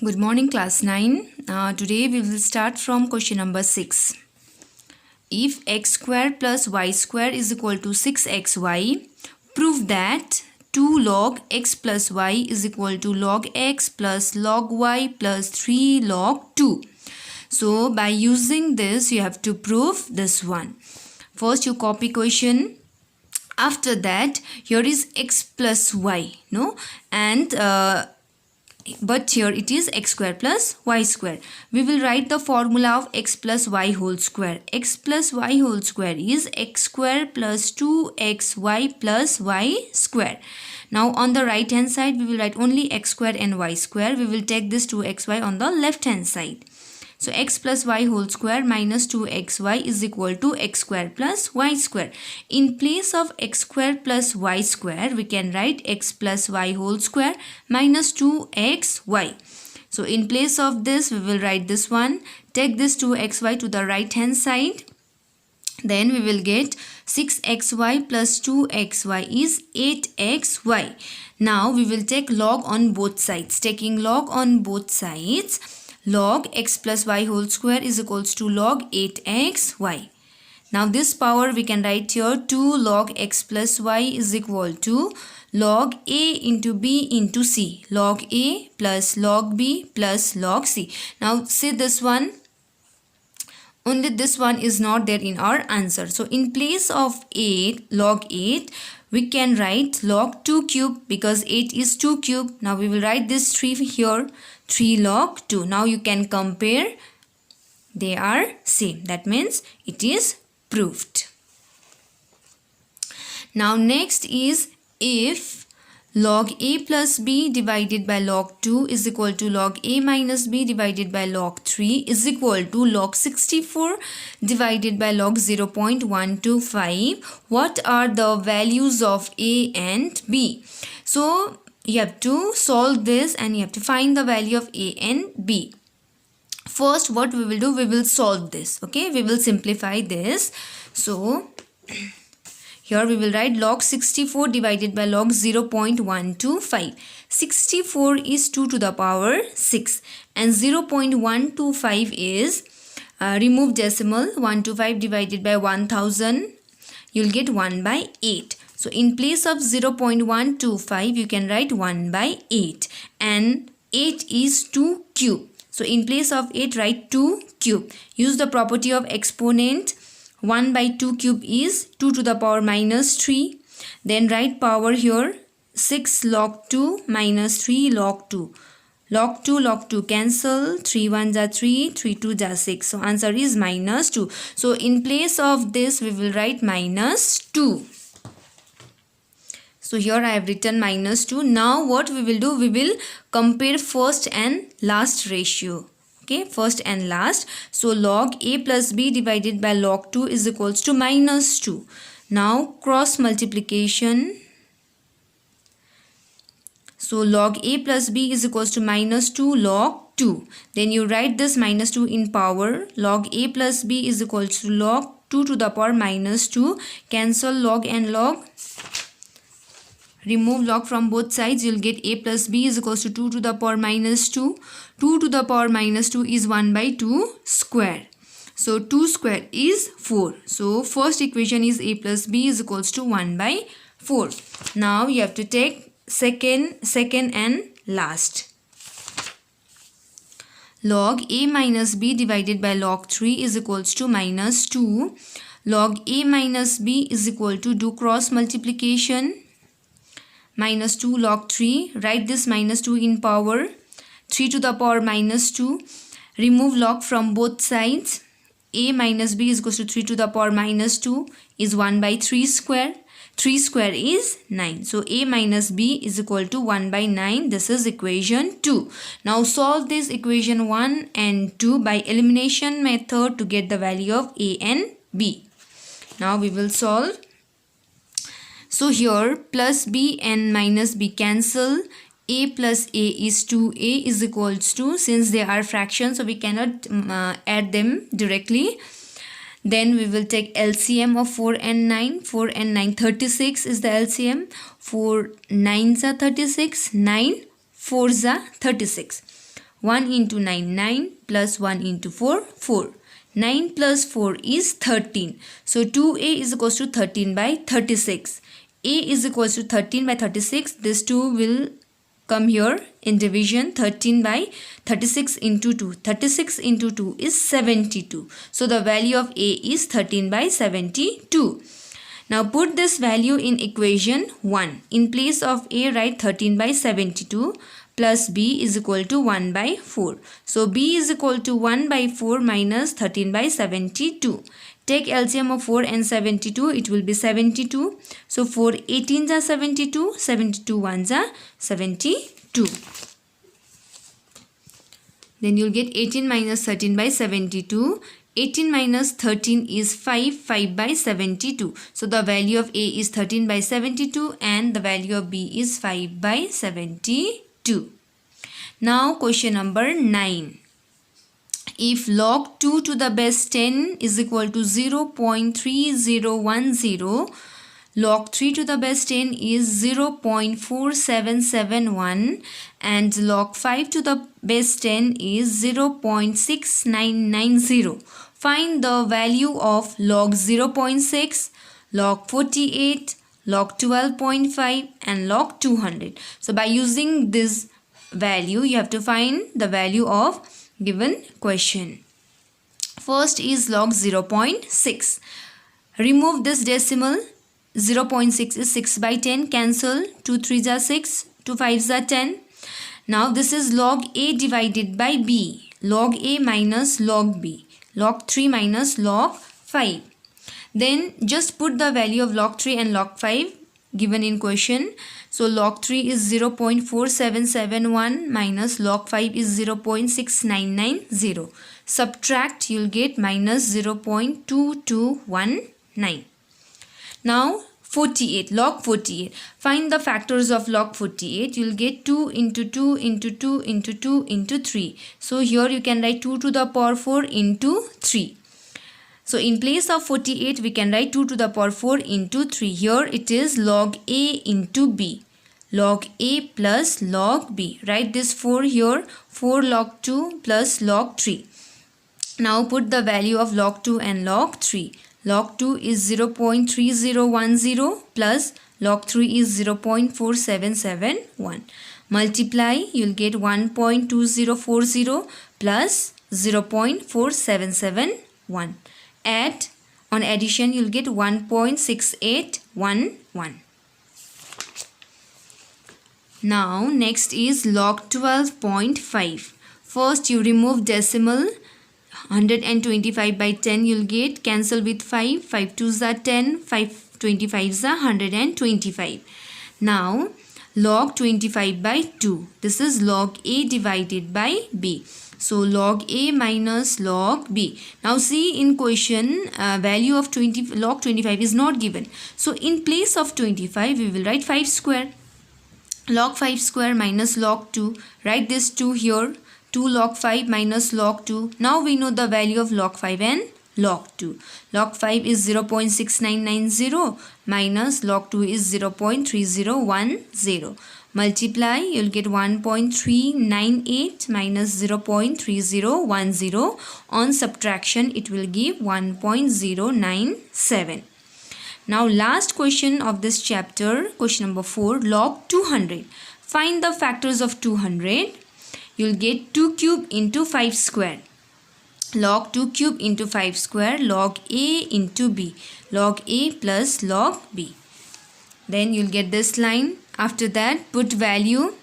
Good morning, class 9. Today we will start from question number 6. If x square plus y square is equal to 6xy, prove that 2 log x plus y is equal to log x plus log y plus 3 log 2. So by using this, you have to prove this one. First, you copy question. After that, here is x plus y, no? And but here it is x square plus y square. We will write the formula of x plus y whole square. X plus y whole square is x square plus 2xy plus y square. Now on the right hand side, we will write only x square and y square. We will take this 2xy on the left hand side. So x plus y whole square minus 2xy is equal to x square plus y square. In place of x square plus y square, we can write x plus y whole square minus 2xy. So in place of this, we will write this one. Take this 2xy to the right hand side. Then we will get 6xy plus 2xy is 8xy. Now we will take log on both sides. Taking log on both sides, log x plus y whole square is equals to log 8xy. Now this power we can write here 2 log x plus y is equal to log a into b into c. Log a plus log b plus log c. Now see this one. Only this one is not there in our answer. So in place of 8 log 8, we can write log 2 cube because 8 is 2 cube. Now we will write this 3 here. 3 log 2. Now you can compare. They are same. That means it is proved. Now next is if log a plus b divided by log 2 is equal to log a minus b divided by log 3 is equal to log 64 divided by log 0.125. What are the values of a and b? So you have to solve this and you have to find the value of a and b. First, what we will do, we will solve this. Okay, we will simplify this. So here we will write log 64 divided by log 0.125. 64 is 2 to the power 6 and 0.125 is remove decimal. 125 divided by 1000, you'll get 1 by 8. So in place of 0.125, you can write 1 by 8 and 8 is 2 cube. So in place of 8, write 2 cube. Use the property of exponent. 1 by 2 cube is 2 to the power minus 3. Then write power here 6 log 2 minus 3 log 2. Log 2 cancel. 3 1s are 3, 3 2s are 6. So answer is minus 2. So in place of this, we will write minus 2. So here I have written minus 2. Now what we will do, we will compare first and last ratio. Okay, first and last. So log a plus b divided by log 2 is equals to minus 2. Now cross multiplication. So log a plus b is equals to minus 2 log 2. Then you write this minus 2 in power. Log a plus b is equals to log 2 to the power minus 2. Cancel log and log. Remove log from both sides. You'll get a plus b is equals to 2 to the power minus 2. 2 to the power minus 2 is 1 by 2 square. So 2 square is 4. So first equation is a plus b is equals to 1 by 4. Now you have to take second and last. Log a minus b divided by log 3 is equals to minus 2. Log a minus b is equal to, do cross multiplication. Minus 2 log 3. Write this minus 2 in power. 3 to the power minus 2. Remove log from both sides. A minus b is equal to 3 to the power minus 2 is 1 by 3 square. 3 square is 9. So a minus b is equal to 1 by 9. This is equation 2. Now solve this equation 1 and 2 by elimination method to get the value of a and b. Now we will solve. So here plus b and minus b cancel. A plus a is 2a is equals to, since they are fractions, so we cannot add them directly. Then we will take LCM of 4 and 9. 4 and 9, 36 is the LCM. 4 9s are 36. 9 4s are 36. 1 into 9, 9 plus 1 into 4, 4. 9 plus 4 is 13. So 2a is equals to 13 by 36. A is equals to 13 by 36. This 2 will come here in division. 13 by 36 into 2. 36 into 2 is 72. So the value of A is 13 by 72. Now put this value in equation 1. In place of A, write 13 by 72 plus B is equal to 1 by 4. So B is equal to 1 by 4 minus 13 by 72. Take LCM of 4 and 72. It will be 72. So 4 18s are 72. 72 1s are 72. Then you'll get 18 minus 13 by 72. 18 minus 13 is 5. 5 by 72. So the value of A is 13 by 72 and the value of B is 5 by 72. Now question number 9. If log 2 to the base 10 is equal to 0.3010, log 3 to the base 10 is 0.4771 and log 5 to the base 10 is 0.6990. Find the value of log 0.6, log 48, log 12.5 and log 200. So by using this value, you have to find the value of given question. First is log 0.6. Remove this decimal. 0.6 is 6 by 10. Cancel. 2 3s are 6. 2 5s are 10. Now this is log A divided by B. Log A minus log B. Log 3 minus log 5. Then just put the value of log 3 and log 5 given in question. So log 3 is 0.4771 minus log 5 is 0.6990. Subtract, you'll get minus 0.2219. Now 48, log 48. Find the factors of log 48. You'll get 2 into 2 into 2 into 2 into 3. So here you can write 2 to the power 4 into 3. So in place of 48, we can write 2 to the power 4 into 3. Here it is log A into B. Log A plus log B. Write this 4 here. 4 log 2 plus log 3. Now put the value of log 2 and log 3. Log 2 is 0.3010 plus log 3 is 0.4771. Multiply, you'll get 1.2040 plus 0.4771. Add, on addition you'll get 1.6811. Now next is log 12.5. First you remove decimal. 125 by 10 you'll get, cancel with 5. 5 2s are 10. 5 25s are 125. Now log 25 by 2. This is log A divided by B. So log A minus log B. Now see in question value of log 25 is not given. So in place of 25 we will write 5 square. Log 5 square minus log 2. Write this 2 here. 2 log 5 minus log 2. Now we know the value of log 5 and log 2. Log 5 is 0.6990 minus log 2 is 0.3010. Multiply, you'll get 1.398 minus 0.3010. On subtraction, it will give 1.097. Now last question of this chapter, question number 4, log 200. Find the factors of 200. You'll get 2 cube into 5 square. Log 2 cube into 5 square, log A into B. Log A plus log B. Then you'll get this line. After that, put value,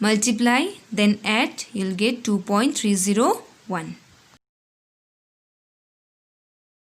multiply, then add, you'll get 2.301.